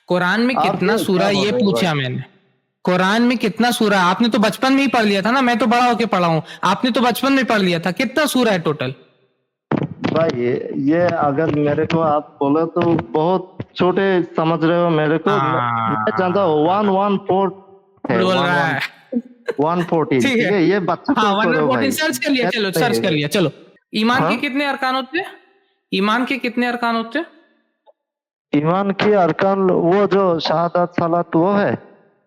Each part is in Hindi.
कुरान में आप कितना सूरा क्या बोल ये रहे हो भाई? पूछा मैंने। कुरान में कितना सूरा, आपने तो बचपन में ही पढ़ लिया था ना, मैं तो बड़ा होके पढ़ा हूँ, आपने तो बचपन में पढ़ लिया था। कितना सूरा है टोटल? भाई ये अगर मेरे को आप बोले तो बहुत छोटे समझ रहे हो मेरे को। मैं जानता हूँ वन हाँ, वन फोर है, बोल वन रहा वन है। 114, ठीक ठीक है। है, ये बच्चा हाँ, को करो 114 भाई, सर्च कर लिया, चलो नहीं सर्च कर है। लिया, चलो। ईमान के हाँ, कितने अरकान होते हैं? ईमान के कितने अरकान होते हैं? ईमान की अरकान वो जो शहादत सलात वो है,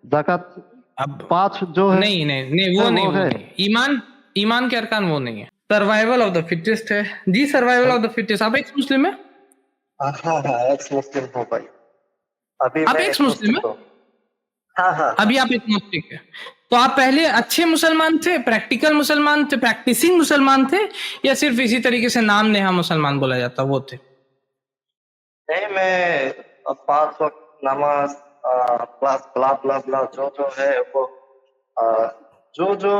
ज़कात अब 5 जो है नहीं नहीं नहीं, वो नहीं, वो वो है। नहीं। ईमान, ईमान के अरकान वो नहीं है। सर्वाइवल ऑफ द फिटेस्ट है जी, सर्वाइवल ऑफ द फिटेस्ट। आप एक्स मुस्लिम है? हाँ हाँ हाँ, एक्स मुस्लिम हो भाई, अभी आप मैं एक्स एक्स मुस्लिम है? मुस्लिम हूँ। हाँ हाँ हाँ। अभी आप एक मुस्लिम है? तो आप पहले अच्छे मुसलमान थे, प्रैक्टिकल मुसलमान थे, प्रैक्टिसिंग मुसलमान थे, या सिर्फ इसी तरीके से नाम नेहा मुसलमान बोला जाता वो थे? नहीं, मैं 5 वक्त नमाज प्लस ब्ला ब्ला ब्ला जो जो है वो अ, जो जो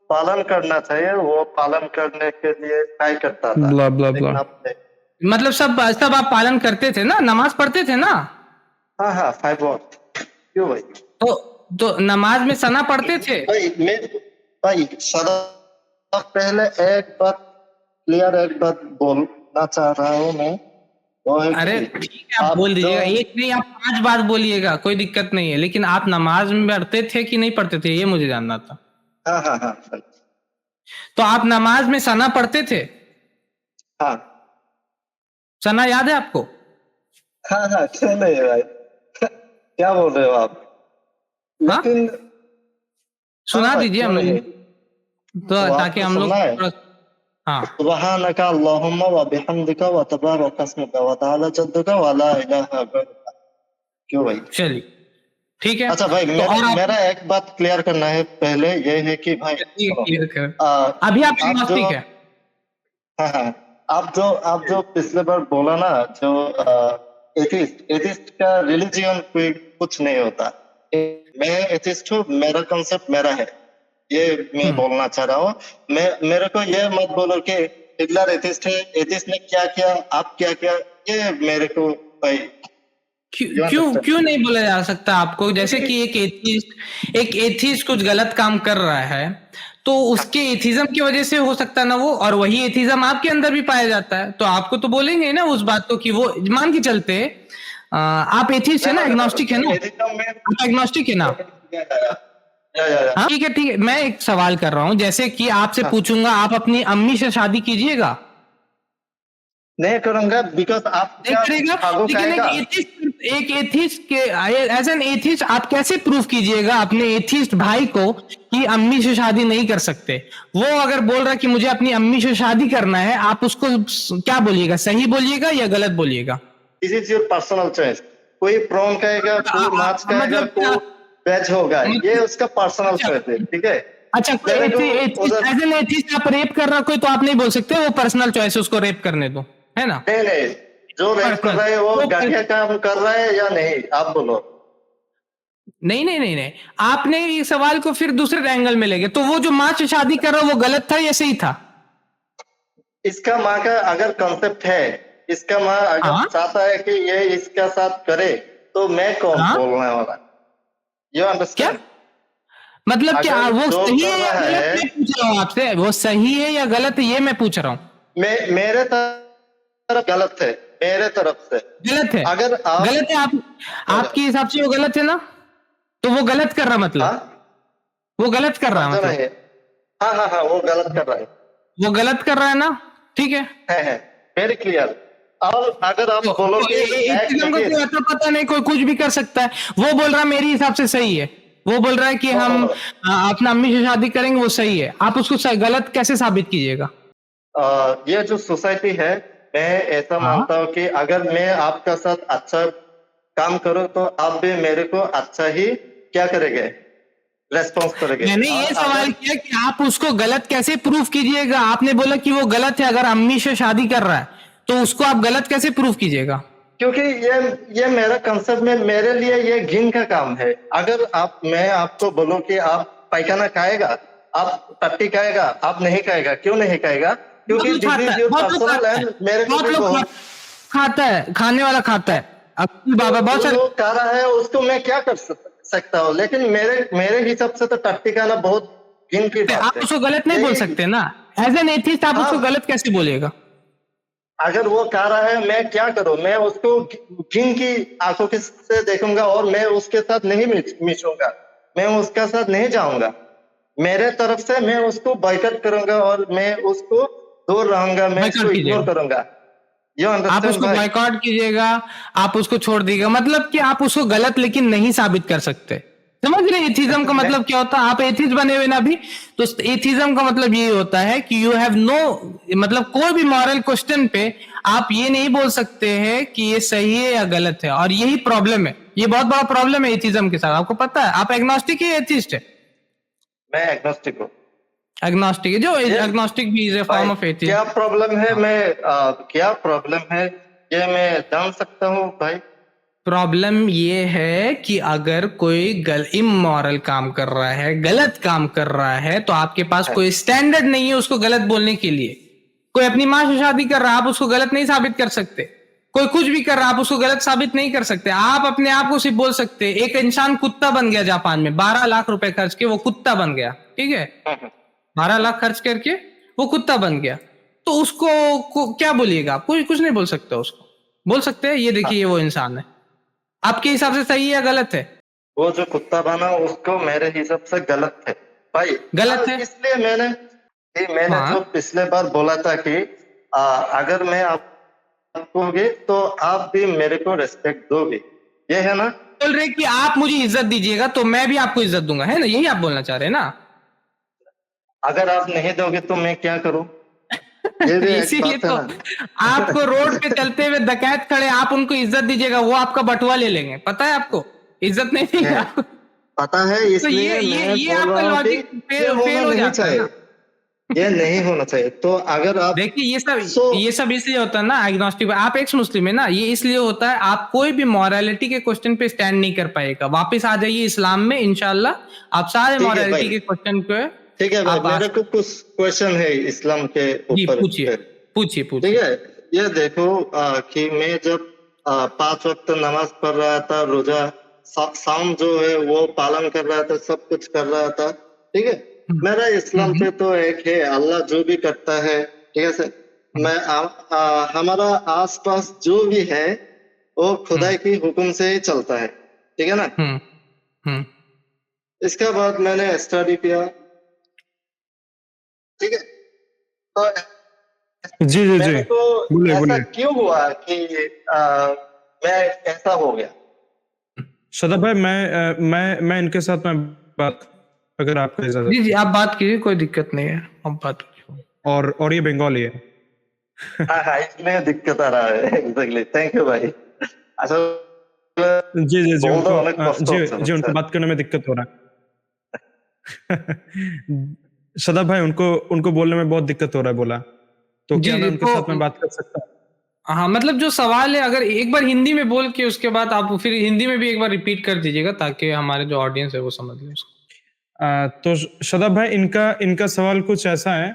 पालन करना चाहिए वो पालन करने के लिए ट्राई करता था, ब्ला ब्ला ब्ला, लेकिन अब मतलब सब सब आप पालन करते थे ना, नमाज पढ़ते थे ना? हाँ हाँ 5 वक्त। क्यों भाई? तो नमाज में सना पढ़ते थे? भाई सदा पहले एक बात क्लियर, एक बात बोलना चाह रहा हूँ मैं, वो है अरे कि ठीक है, आप आप बोल जो दीजिएगा, एक नहीं आप 5 बार बोलिएगा, कोई दिक्कत नहीं है, लेकिन आप नमाज में पढ़ते थे कि नहीं पढ़ते थे, ये मुझे जानना था। हाँ हाँ हाँ तो आप नमाज में सना पढ़ते थे? हाँ सना याद है आपको? हाँ हाँ, क्यों नहीं भाई? क्या बोल रहे हो आप? हाँ, लेकिन हाँ सुना भाई, दीजिए क्यों हम, नहीं? तो तो ताकि आपको हम लोग सुनना है? हाँ। सुब्हानका अल्लाहुम्मा व बिहम्दिका व तबारक अस्मुका व तआला जद्दुका व ला इलाहा गैरुका। क्यों भाई? चलिए ठीक है। अच्छा भाई, तो मेरा और आप मेरा एक बात क्लियर करना है पहले, ये है कि भाई सुनो, क्लियर कर, आ, अभी आप आप जो एग्नोस्टिक है? हाँ हाँ, आप जो पिछले बार बोला ना, जो एथिस्ट एथिस्ट का रिलीजियन कोई कुछ नहीं होता। मैं एथिस्ट हूँ, मेरा कॉन्सेप्ट मेरा है, ये मैं बोलना चाह रहा हूँ। मेरे को ये मत बोलो कि हिटलर एथिस्ट है, एथिस्ट ने क्या किया, आप क्या किया, ये मेरे को भाई क्यों क्यों क्यों नहीं बोला जा सकता आपको? जैसे कि एक एथिस्ट कुछ गलत काम कर रहा है, तो उसके एथिज्म की वजह से हो सकता है ना वो, और वही एथिज्म आपके अंदर भी पाया जाता है, तो आपको तो बोलेंगे ना उस बात को कि वो मान के चलते। आप एथिस्ट है ना, एग्नोस्टिक है ना? आप एग्नोस्टिक है ना? हाँ ठीक है, ठीक है, मैं एक सवाल कर रहा हूँ, जैसे कि आपसे पूछूंगा, आप अपनी अम्मी से शादी कीजिएगा? नहीं करूंगा, बिकॉज आप नहीं क्या करेगा, खागो लेकिन खाएगा? एक एथिस्ट के एज एन एथिस्ट आप कैसे प्रूफ कीजिएगा अपने एथिस्ट भाई को कि अम्मी से शादी नहीं कर सकते? वो अगर बोल रहा है कि मुझे अपनी अम्मी से शादी करना है, आप उसको क्या बोलिएगा? सही बोलिएगा या गलत बोलिएगा? This is your personal choice. कोई प्रॉन खाएगा, कोई माछ खाएगा, मतलब कोई वेज होगा, ये उसका पर्सनल अच्छा, चॉइस है, ठीक है? अच्छा, कोई मेरे को एज एन एथिस्ट आप रेप कर रहा कोई, तो आप नहीं बोल सकते वो पर्सनल चॉइस है, उसको रेप करने दो, है ना? नहीं नहीं, जो रेप कर रहा है वो घटिया काम कर रहा है या नहीं, आप बोलो। नहीं नहीं नहीं नहीं, आपने ये सवाल को फिर दूसरे एंगल में ले गए, तो वो जो माँ से शादी कर रहा वो गलत था या सही था? इसका माँ का अगर कॉन्सेप्ट है, इसका माँ अगर चाहता है कि ये इसका साथ करे, तो मैं कौन बोलने वाला? You understand? मतलब क्या वो सही है या गलत, है, मैं पूछ रहा हूँ आपसे, वो सही है या गलत है ये मैं पूछ रहा हूँ। मेरे तरफ गलत है, मेरे तरफ से गलत है? अगर आप गलत है आपके हिसाब से वो गलत है ना? तो वो गलत कर रहा मतलब, वो गलत कर रहा है मतलब? हाँ हाँ हाँ, वो गलत कर रहा है, वो गलत कर रहा है ना? ठीक है वेरी क्लियर। और अगर आप बोलो कि तो पता नहीं, कोई कुछ भी कर सकता है। वो बोल रहा है मेरे हिसाब से सही है, वो बोल रहा है कि हम अपना अम्मी से शादी करेंगे, वो सही है, आप उसको गलत कैसे साबित कीजिएगा? ये जो सोसाइटी है, मैं ऐसा मानता हूँ कि अगर मैं आपका साथ अच्छा काम करूँ तो आप भी मेरे को अच्छा ही क्या करेंगे, रेस्पॉन्स करेंगे। मैंने ये सवाल किया कि आप उसको गलत कैसे प्रूफ कीजिएगा? आपने बोला कि वो गलत है, अगर अम्मी से शादी कर रहा है तो उसको आप गलत कैसे प्रूफ कीजिएगा? क्योंकि ये मेरा कंसेप्ट में, मेरे लिए ये घिन का काम है। अगर मैं आपको बोलूं कि आप पैखाना खाएगा, आप टट्टी खाएगा, आप नहीं खाएगा, क्यों नहीं खाएगा? क्योंकि this is your personal and मेरे को भी बहुत खाता है, खाने वाला खाता है। अब बाबा बहुत जो सारे लोग कर रहा है उसको मैं क्या कर सकता हूँ, लेकिन मेरे मेरे हिसाब से तो टट्टी खाना बहुत घिन की बात आप है। उसको गलत नहीं बोल यही सकते ना, एज एन एथिस्ट आप उसको हाँ, गलत कैसे बोलिएगा? अगर वो कह रहा है मैं क्या करूं, मैं उसको घिन की आंखों के से देखूंगा और मैं उसके साथ नहीं मिशूंगा, मैं उसके साथ नहीं जाऊंगा। मेरे तरफ से मैं उसको बाइकआउट करूंगा और मैं उसको दूर रहूंगा, मैं उसको बाइकआउट इग्नोर कीजिएगा, करूंगा। यू आप अंडरस्टैंड उसको भाई? बॉयकॉट कीजिएगा, आप उसको छोड़ दीजिएगा, मतलब कि आप उसको गलत लेकिन नहीं साबित कर सकते। समझ रहे एथिज्म का मैं मतलब क्या होता है? आप एथिस्ट बने हुए ना भी, तो एथिज्म का मतलब ये होता है कि यू हैव नो, मतलब कोई भी मॉरल क्वेश्चन पे आप ये नहीं बोल सकते हैं कि ये सही है या गलत है, और यही प्रॉब्लम है, ये बहुत बड़ा प्रॉब्लम है एथिज्म के साथ। आपको पता है आप एग्नोस्टिक ही एथिस्ट है? मैं एग्नोस्टिक हूँ। एग्नोस्टिक है जो ये एग्नोस्टिक भी इज ए भाई फॉर्म ऑफ क्या एथिज्म। प्रॉब्लम है, क्या प्रॉब्लम है ये मैं जान सकता हूँ भाई? प्रॉब्लम ये है कि अगर कोई इमोरल काम कर रहा है, गलत काम कर रहा है, तो आपके पास कोई स्टैंडर्ड नहीं है उसको गलत बोलने के लिए। कोई अपनी माँ से शादी कर रहा है, आप उसको गलत नहीं साबित कर सकते। कोई कुछ भी कर रहा है, आप उसको गलत साबित नहीं कर सकते। आप अपने आप को सिर्फ बोल सकते, एक इंसान कुत्ता बन गया जापान में, 12 लाख रुपए खर्च के वो कुत्ता बन गया, ठीक है? 12 लाख खर्च करके वो कुत्ता बन गया, तो उसको क्या बोलिएगा आप? कोई कुछ नहीं बोल सकता उसको। बोल सकते हैं ये देखिए ये वो इंसान है। आपके हिसाब से सही है या गलत है? वो जो कुत्ता बना उसको मेरे हिसाब से गलत है भाई। गलत है। इसलिए मैंने हाँ, जो पिछले बार बोला था कि अगर मैं आपको होगी तो आप भी मेरे को रेस्पेक्ट दोगे, ये है ना? बोल रहे कि आप मुझे इज्जत दीजिएगा तो मैं भी आपको इज्जत दूंगा, है ना? यही आप बोलना चाह रहे हैं ना? अगर आप नहीं दोगे तो मैं क्या करूं? ये भी एक इसीलिए बात है तो ना। आपको रोड पे चलते हुए डकैत खड़े, आप उनको इज्जत दीजिएगा, वो आपका बटुआ ले लेंगे, पता है आपको? इज्जत नहीं देंगे है, आपको। पता है, तो ये इसलिए ये मैं ये बोल आपका रहा हूँ कि लॉजिक ये फेल होना हो नहीं जाता है चाहिए, ना। ये नहीं होना चाहिए। तो अगर आप देखिए सो ये सब इसलिए होता है ना, एग्नोस्टिक, आप एक्स मुस्लिम है ना, ये इसलिए होता है आप कोई भी मॉरलिटी के क्वेश्चन पे स्टैंड नहीं कर पाएगा। वापस आ जाइए इस्लाम में, इंशाल्लाह आप सारे ठीक है मॉरलिटी भाई, के क्वेश्चन पे ठीक है भाई, आप मेरे को कुछ क्वेश्चन है इस्लाम के जी ऊपर पूछिए, पे। पूछिए ठीक पूछिए। है, ये देखो कि मैं जब 5 वक्त नमाज पढ़ रहा था, रोजा साउंड जो है वो पालन कर रहा था, सब कुछ कर रहा था, ठीक है। हम्म, मेरा इस्लाम हम्म, पे तो एक है, अल्लाह जो भी करता है, ठीक है सर। हम्म, हमारा आसपास जो भी है वो हम्म, खुदा की हुक्म से ही चलता है, ठीक है ना। हम्म, हम्म। इसके बाद मैंने स्टडी किया, ठीक है। तो जी जी जी, मेरे को बोलिए ऐसा बोलिए। क्यों हुआ कि मैं ऐसा हो गया? सदाब भाई, मैं इनके साथ में बात, अगर आपको इजाजत जी जी है। आप बात कीजिए, कोई दिक्कत नहीं है, आप बात कीजिए। और ये बंगाली है। हाँ हाँ, इसमें दिक्कत आ रहा है। एग्जैक्टली, थैंक यू भाई। अच्छा, जी जी जी, बोल दो उनको অনেক কষ্ট जी হচ্ছে जी, उनको বুঝছেন? बात करने में दिक्कत हो रहा है। सदाब भाई, उनको उनको बोलने में बहुत दिक्कत हो रहा है, बोला। तो जी क्या मैं जी उनके तो साथ में बात कर सकता हूँ? हाँ, मतलब जो सवाल है, अगर एक बार हिंदी में बोल के उसके बाद आप फिर हिंदी में भी एक बार रिपीट कर दीजिएगा, ताकि हमारे जो ऑडियंस है वो समझ ले उसको। तो शदाब भाई, इनका इनका सवाल कुछ ऐसा है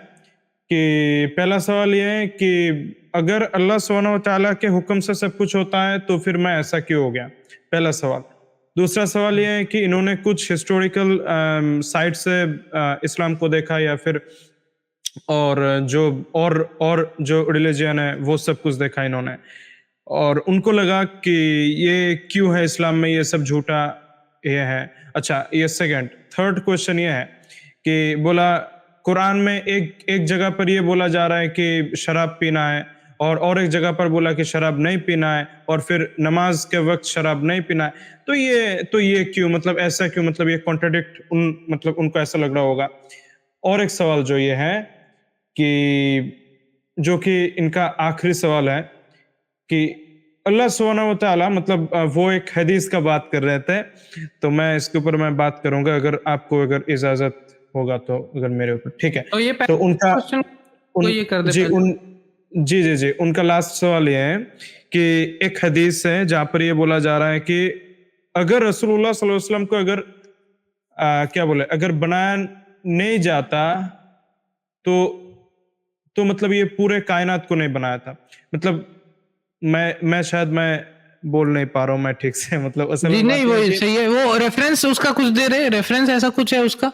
कि पहला सवाल ये है कि अगर अल्लाह सुब्हानहू व तआला के हुक्म से सब कुछ होता है तो फिर मैं ऐसा क्यों हो गया? पहला सवाल। दूसरा सवाल ये है कि इन्होंने कुछ हिस्टोरिकल साइट से इस्लाम को देखा, या फिर और जो और जो रिलीजन है वो सब कुछ देखा इन्होंने, और उनको लगा कि ये क्यों है इस्लाम में, ये सब झूठा ये है। अच्छा, ये सेकंड। थर्ड क्वेश्चन ये है कि बोला कुरान में एक एक जगह पर ये बोला जा रहा है कि शराब पीना है, और एक जगह पर बोला कि शराब नहीं पीना है, और फिर नमाज के वक्त शराब नहीं पीना है। तो ये क्यों, मतलब ऐसा क्यों, मतलब ये कॉन्ट्रडिक्ट मतलब उनको ऐसा लग रहा होगा। और एक सवाल जो ये है कि जो कि इनका आखिरी सवाल है कि अल्लाह सुब्हानहू व तआला, मतलब वो एक हदीस का बात कर रहे थे, तो मैं इसके ऊपर मैं बात करूंगा, अगर आपको अगर इजाजत होगा तो, अगर मेरे ऊपर ठीक है। तो ये तो पहले उनका क्वेश्चन को उन ये कर दे जी पहले। उन जी जी जी, उनका लास्ट सवाल ये है कि एक हदीस है जहां पर ये बोला जा रहा है कि अगर रसूलुल्लाह सल्लल्लाहु अलैहि वसल्लम को अगर क्या बोले, अगर बनाया नहीं जाता तो मतलब ये पूरे कायनात को नहीं बनाया था। मतलब मैं शायद मैं बोल नहीं पा रहा हूँ मैं ठीक से, मतलब असल जी में नहीं, बात वो यह है कि सही है। वो रेफरेंस उसका कुछ दे रहे, रेफरेंस ऐसा कुछ है उसका?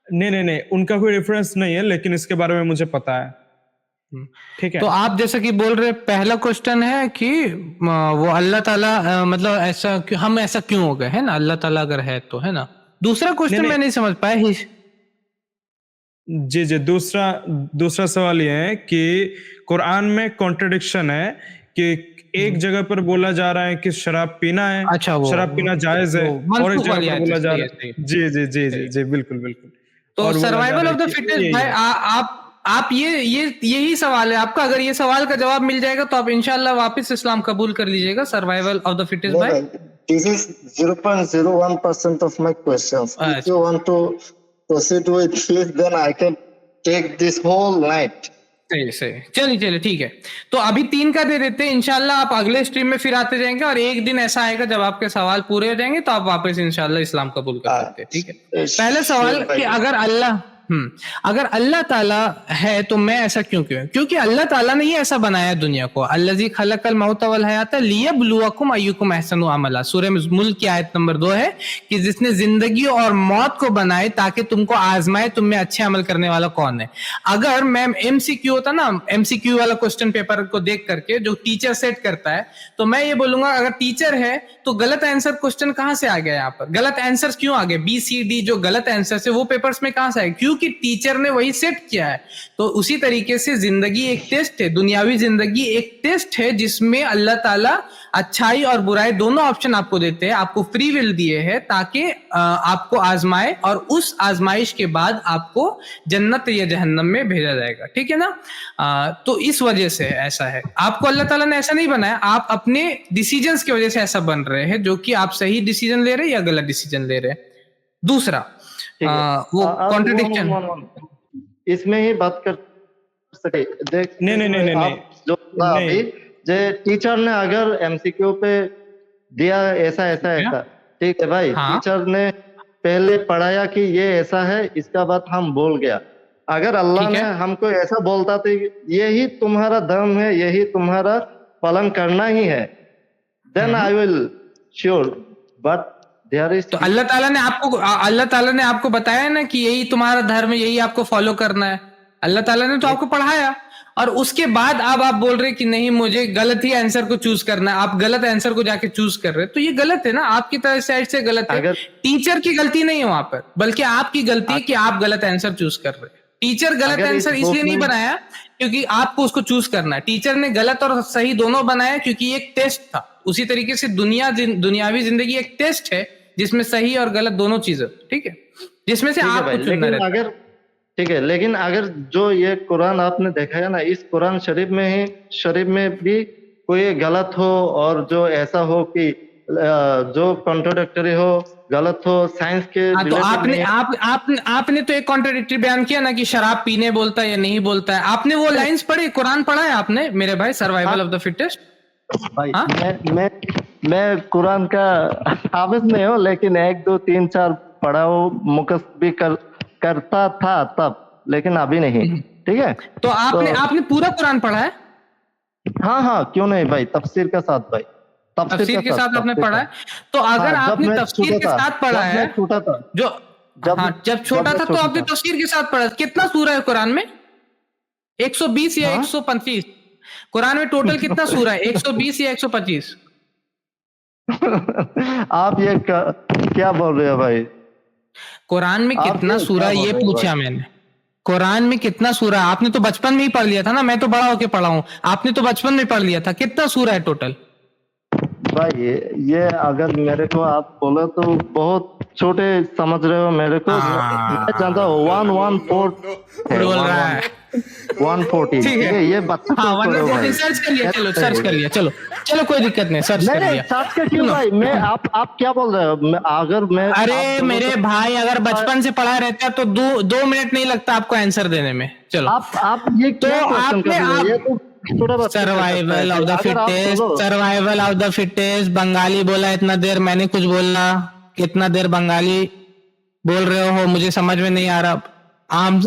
नहीं, उनका कोई रेफरेंस नहीं है, लेकिन इसके बारे में मुझे पता है। ठीक है। तो आप जैसा कि बोल रहे, पहला क्वेश्चन है कि वो अल्लाह ताला मतलब ऐसा हम ऐसा क्यों हो गए, है ना? अल्लाह ताला अगर है तो, है ना? दूसरा क्वेश्चन नहीं, मैं नहीं समझ पाया ही। जी, दूसरा सवाल ये है कि कुरान में कॉन्ट्रडिक्शन है कि एक जगह पर बोला जा रहा है कि शराब पीना है, अच्छा, शराब पीना जायज़ है, वो और एक मनसूख जगह वाली पर आयत है, बोला जा सही है, रहा सही है, है सही है। जी, बिल्कुल। तो और बोला जा सर्वाइवल रहा ऑफ है द कि फिटेस्ट ये भाई, है। आप ये यही सवाल है आपका। अगर ये सवाल का जवाब मिल जाएगा तो आप इंशाल्लाह वापस इस्लाम कबूल कर लीजिएगा। Survival of the fittest No, भाई। no, this is 0.01% of my questions. If अच्छा, you want to proceed with this, then I can take this whole night. सही। चलिए ठीक है। तो अभी 3 का दे देते हैं, इंशाल्लाह आप अगले स्ट्रीम में फिर आते जाएंगे, और एक दिन ऐसा आएगा जब आपके सवाल पूरे हो जाएंगे तो आप वापस इंशाल्लाह इस्लाम कबूल कर सकते हैं, ठीक है? पहला सवाल Sure, कि भाई। अगर अल्लाह ताला है तो मैं ऐसा क्यों? क्योंकि अल्लाह ताला ने ही ऐसा बनाया दुनिया को। अल्लज़ी खलक़ल मौत वल हयात लियब्लुवकुम अय्युकुम अहसनु अमला। सूरह मुल्क की आयत नंबर 2 है कि जिसने जिंदगी और मौत को बनाए ताकि तुमको आजमाए तुम में अच्छे अमल करने वाला कौन है। अगर मैं एमसीक्यू होता ना, एमसीक्यू वाला क्वेश्चन पेपर को देख करके जो टीचर सेट करता है, तो मैं ये बोलूंगा अगर टीचर है तो गलत आंसर क्वेश्चन कहां से आ गया? यहाँ पर गलत आंसर क्यों आ गए? बी सी डी जो गलत आंसर है वो पेपर्स में कहां से आए? क्योंकि टीचर ने वही सेट किया है। तो उसी तरीके से जिंदगी एक टेस्ट है, दुनियावी जिंदगी एक टेस्ट है जिसमें अल्लाह ताला अच्छाई और बुराई दोनों ऑप्शन आपको देते हैं, आपको फ्री विल दिए हैं ताकि आपको आजमाए, और उस आजमाइश के बाद आपको जन्नत या जहन्नम में भेजा जाएगा, ठीक है ना? तो इस वजह से ऐसा है। आपको अल्लाह ताला ने ऐसा नहीं बनाया, आप अपने डिसीजंस की वजह से ऐसा बन रहे हैं, जो कि आप सही डिसीजन ले रहे हैं या गलत डिसीजन ले रहे हैं। दूसरा ठीक है। वो आप कॉन्ट्रडिक्शन इसमें ही बात कर सके। देख, नहीं, आप जो बोला नहीं। अभी, जे टीचर ने अगर एमसीक्यू पे दिया ऐसा, ठीक है भाई, हाँ। टीचर ने पहले पढ़ाया कि ये ऐसा है, इसका बाद हम बोल गया। अगर अल्लाह ठीक ने है। हमको ऐसा बोलता तो यही तुम्हारा धर्म है, यही तुम्हारा पालन करना ही है, then I will sure, but there is तो अल्लाह ताला ने आपको बताया ना कि यही तुम्हारा धर्म है, यही आपको फॉलो करना है। अल्लाह ताला ने तो आपको पढ़ाया, और उसके बाद अब आप बोल रहे कि नहीं मुझे गलत ही आंसर को चूज करना है, आप गलत आंसर को जाके चूज कर रहे हैं, तो ये गलत है ना, आपकी तरफ साइड से गलत है। अगर टीचर की गलती नहीं है वहां पर, बल्कि आपकी गलती है कि आप गलत आंसर चूज कर रहे हैं। टीचर गलत अगर इस आंसर इसलिए बुक नहीं में- बनाया क्योंकि आपको उसको चूज करना है। टीचर ने गलत और सही दोनों बनाया क्योंकि ये एक टेस्ट था। उसी तरीके से दुनियावी जिंदगी एक टेस्ट है जिसमें सही और गलत दोनों चीजें, ठीक है, जिसमें से ठीक है आपको भाई, चुनना लेकिन रहता है। अगर ठीक है, लेकिन अगर जो ये कुरान आपने देखा है ना, इस कुरान शरीफ में भी कोई गलत हो, और जो ऐसा हो कि जो कॉन्ट्रोडक्टरी हो, गलत हो, साइंस के हाँ, तो related आपने नहीं है। आपने तो एक कॉन्ट्रडिक्टरी बयान किया ना कि शराब पीने बोलता है या नहीं बोलता है। आपने वो लाइंस पढ़ी, कुरान पढ़ा है आपने मेरे भाई, सर्वाइवल ऑफ द फिटेस्ट? भाई हाँ? मैं कुरान का हाफिज नहीं हूँ, लेकिन 1 2 3 4 पढ़ा हूँ, मुकस भी करता था तब, लेकिन अभी नहीं, ठीक है? तो आपने पूरा कुरान पढ़ा है? हाँ, क्यों नहीं भाई, तफसीर के साथ भाई, तफसीर के साथ आपने पढ़ा है? तो अगर हाँ, जब आपने मैं तफसीर के छोटा था, साथ पढ़ा जब है, मैं छोटा था, जब छोटा था तो आपने तफसीर के साथ पढ़ा। कितना सूरा है कुरान में? 120 या 125? कुरान में टोटल कितना सूरा है? 120 या 125? आप ये क्या बोल रहे हो भाई? कुरान में आप कितना ये सूरा, क्या बोल ये रहे हो पूछा मैंने। कुरान में कितना सूरा? आपने तो बचपन में ही पढ़ लिया था ना, मैं तो बड़ा होके पढ़ा हूं, आपने तो बचपन में पढ़ लिया था। कितना सूरा है टोटल? भाई ये अगर मेरे को आप बोलो तो बहुत छोटे समझ रहे हो मेरे को। मैं जानता हूँ 114 बोल रहा है 140, ठीक है, ये बच्चा हाँ, को करो भाई। सर्च कर लिया, सर्च कर लिया, चलो कोई दिक्कत नहीं, सर्च कर नहीं लिया। सर्च कर क्यों भाई? मैं आप क्या बोल रहे हो? अगर मैं अरे मेरे भाई, अगर बचपन से पढ़ा रहता तो 2 मिनट नहीं लगता आपको आंसर देने में। चलो आप ये तो क्या क्वेश्चन कर रहे हो? ये तो छोटा बच्चा survival of the fittest, Bengali बोला इतना देर, मैंने कुछ बोला, कितना देर बंगाली बोल रहे हो, मुझे समझ में नहीं आ रहा।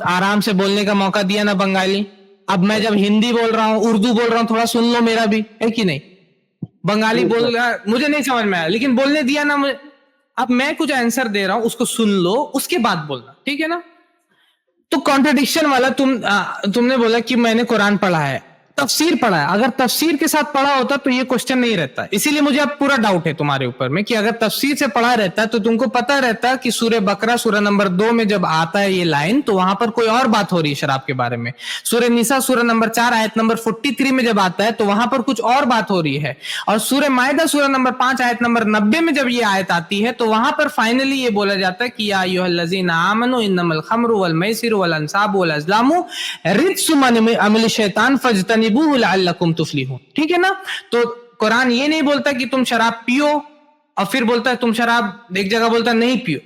आराम से बोलने का मौका दिया ना बंगाली। अब मैं जब हिंदी बोल रहा हूँ, उर्दू बोल रहा हूँ, थोड़ा सुन लो मेरा भी, है कि नहीं? बंगाली बोल रहा, मुझे नहीं समझ में आया, लेकिन बोलने दिया ना मुझे। अब मैं कुछ आंसर दे रहा हूं, उसको सुन लो, उसके बाद बोलना, ठीक है ना। तो कॉन्ट्रडिक्शन वाला तुमने बोला कि मैंने कुरान पढ़ा है, तफसीर पढ़ा है। अगर तफसीर के साथ पढ़ा होता तो ये क्वेश्चन नहीं रहता। इसीलिए मुझे अब पूरा डाउट है तुम्हारे ऊपर में कि अगर तफसीर से पढ़ा रहता तो तुमको पता रहता कि सूरह बकरा सूरह नंबर 2 में जब आता है ये लाइन, तो वहां पर कोई और बात हो रही है शराब के बारे में। सूरह निसा सूरह नंबर 4 आयत नंबर 43 में जब आता है तो वहां पर कुछ और बात हो रही है। और सूरह मायदा सूरह नंबर 5 आयत नंबर 90 में जब ये आयत आती है तो वहां पर फाइनली ये बोला जाता है कि या अय्युहल्लज़ीना आमनू इन्नमल खम्रु वल मैसिरु वल अंसाबु वल अज़लामु रिज्सुम मिन अमलि शैतान फज्तनिबूहु लअल्लकुम तुफ्लिहून। ठीक है ना। तो कुरान ये नहीं बोलता कि तुम शराब पियो और फिर बोलता है तुम शराब, एक जगह बोलता है नहीं पियो।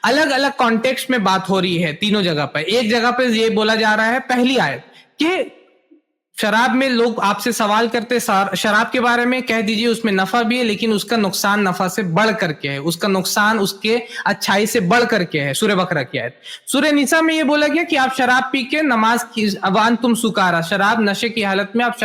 अलग अलग कॉन्टेक्स्ट में बात हो रही है तीनों जगह पर। एक जगह पे ये बोला जा रहा है पहली आयत कि शराब में लोग आपसे सवाल करते शराब के बारे में, कह दीजिए उसमें नफा भी है लेकिन उसका नुकसान नफा से बढ़ करके है, उसका नुकसान उसके अच्छाई से बढ़ करके है। सूरह बकरा की आयत। सूरह निसा में ये बोला गया कि आप शराब पी के नमाज की अवान तुम सुकारा, शराब नशे की हालत में आप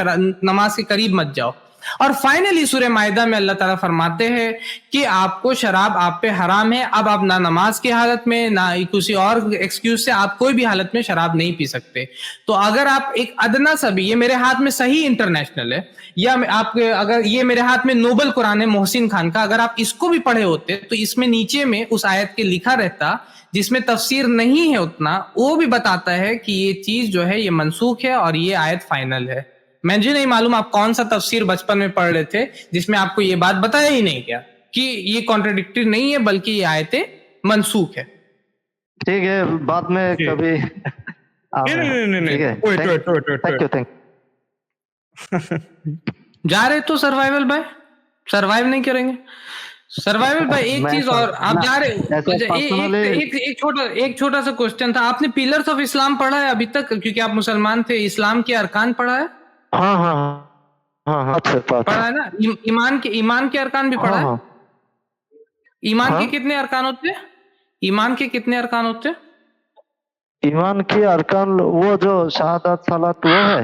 नमाज के करीब मत जाओ। और फाइनली सूरह मायदा में अल्लाह ताला फरमाते हैं कि आपको शराब आप पे हराम है। अब आप ना नमाज की हालत में ना किसी और एक्सक्यूज से आप कोई भी हालत में शराब नहीं पी सकते। तो अगर आप एक अदना सा भी, ये मेरे हाथ में सही इंटरनेशनल है, या आप अगर ये मेरे हाथ में नोबल कुरान है मोहसिन खान का, अगर आप इसको भी पढ़े होते तो इसमें नीचे में उस आयत के लिखा रहता जिसमें तफसीर नहीं है उतना, वो भी बताता है कि ये चीज जो है ये मनसूख है और ये आयत फाइनल है। मुझे नहीं मालूम आप कौन सा तफसीर बचपन में पढ़ रहे थे जिसमें आपको ये बात बताया ही नहीं गया कि ये कॉन्ट्रडिक्टरी नहीं है बल्कि ये आयतें मनसूख है। ठीक है, बाद में कभी नहीं, थैंक जा रहे तो सर्वाइवल भाई, सर्वाइव नहीं करेंगे सर्वाइवल भाई। एक चीज और, आप जा रहे, एक छोटा सा क्वेश्चन था, आपने पिलर्स ऑफ इस्लाम पढ़ा है अभी तक? क्योंकि आप मुसलमान थे, इस्लाम के अरकान पढ़ा है? हाँ, पढ़ा है ना। ईमान के अरकान भी पढ़ा है? ईमान के कितने अरकान होते हैं? ईमान के कितने अरकान होते हैं? ईमान के अरकान वो जो शहादत सलात वो है,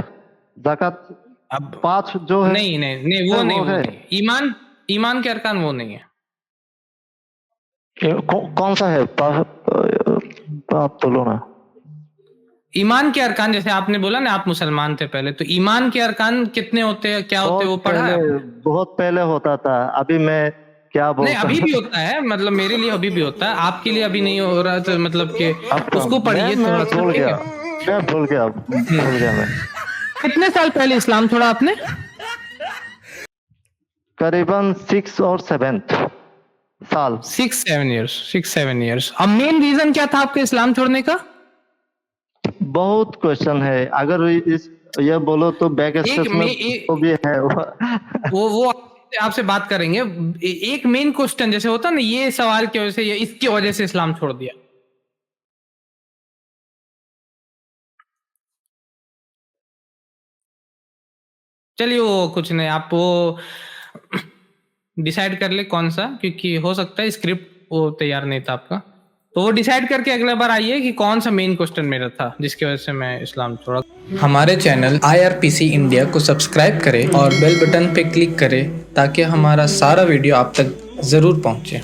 ज़कात अब 5 जो है। नहीं वो नहीं। ईमान के अरकान वो नहीं है। कौन सा है? आप बोलो ना। ईमान के अरकान, जैसे आपने बोला ना आप मुसलमान थे पहले, तो ईमान के अरकान कितने होते हैं, क्या होते हैं, वो पढ़ा है? बहुत पहले होता था, अभी मैं क्या बोलता नहीं, अभी भी होता है, मतलब मेरे लिए अभी भी होता है, आपके लिए अभी नहीं हो रहा, तो मतलब कि उसको पढ़िए थोड़ा सा। भूल गया मैं। कितने साल पहले इस्लाम छोड़ा आपने? करीबन 6 और 7 साल। 6-7 ईयर्स। अब मेन रीजन क्या था आपके इस्लाम छोड़ने का? बहुत क्वेश्चन है, अगर ये बोलो तो बैक स्टेज में तो भी है वो आपसे बात करेंगे। एक मेन क्वेश्चन जैसे होता ना, ये सवाल की वजह से, इसकी वजह से इस्लाम छोड़ दिया। चलिए वो कुछ नहीं, आप वो डिसाइड कर ले कौन सा, क्योंकि हो सकता है स्क्रिप्ट वो तैयार नहीं था आपका, तो वो डिसाइड करके अगले बार आइए कि कौन सा मेन क्वेश्चन मेरा था जिसकी वजह से मैं इस्लाम छोड़ा। हमारे चैनल IRPC इंडिया को सब्सक्राइब करें और बेल बटन पे क्लिक करें ताकि हमारा सारा वीडियो आप तक जरूर पहुंचे।